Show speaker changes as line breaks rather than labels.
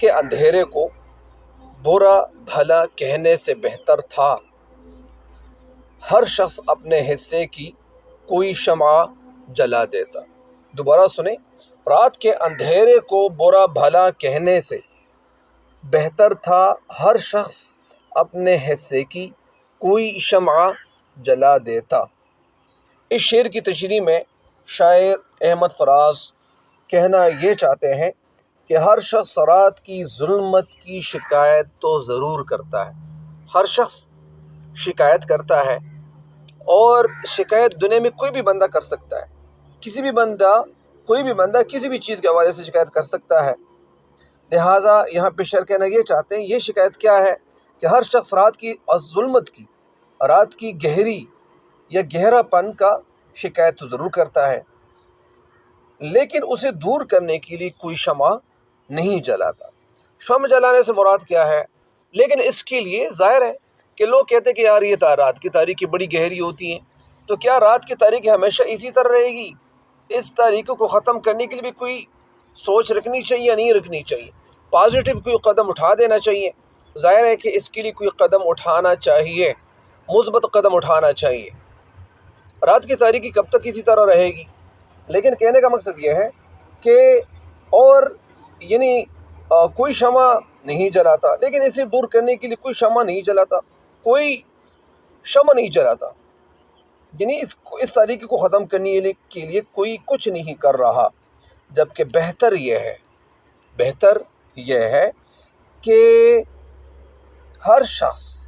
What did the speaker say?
کے اندھیرے کو برا بھلا کہنے سے بہتر تھا ہر شخص اپنے حصے کی کوئی شمع جلا دیتا۔ دوبارہ سنیں، رات کے اندھیرے کو برا بھلا کہنے سے بہتر تھا ہر شخص اپنے حصے کی کوئی شمع جلا دیتا۔ اس شعر کی تشریح میں شاعر احمد فراز کہنا یہ چاہتے ہیں کہ ہر شخص رات کی ظلمت کی شکایت تو ضرور کرتا ہے، ہر شخص شکایت کرتا ہے، اور شکایت دنیا میں کوئی بھی بندہ کر سکتا ہے، کوئی بھی بندہ کسی بھی چیز کے حوالے سے شکایت کر سکتا ہے۔ لہٰذا یہاں پہ شعر کہنا یہ چاہتے ہیں، یہ شکایت کیا ہے کہ ہر شخص رات کی ظلمت کی، رات کی گہری یا گہرا پن کا شکایت تو ضرور کرتا ہے، لیکن اسے دور کرنے کے لیے کوئی شمع نہیں جلاتا۔ شمع جلانے سے مراد کیا ہے؟ لیکن اس کے لیے ظاہر ہے کہ لوگ کہتے ہیں کہ یار یہ رات کی تاریکی بڑی گہری ہوتی ہیں، تو کیا رات کی تاریکی ہمیشہ اسی طرح رہے گی؟ اس تاریکی کو ختم کرنے کے لیے بھی کوئی سوچ رکھنی چاہیے یا نہیں رکھنی چاہیے؟ پازیٹیو کوئی قدم اٹھا دینا چاہیے۔ ظاہر ہے کہ اس کے لیے کوئی قدم اٹھانا چاہیے، مثبت قدم اٹھانا چاہیے۔ رات کی تاریکی کب تک اسی طرح رہے گی؟ لیکن کہنے کا مقصد یہ ہے کہ کوئی شمع نہیں جلاتا، لیکن اسے دور کرنے کے لیے کوئی شمع نہیں جلاتا، یعنی اس تاریکی کو ختم کرنے کے لیے کوئی کچھ نہیں کر رہا، جبکہ بہتر یہ ہے کہ ہر شخص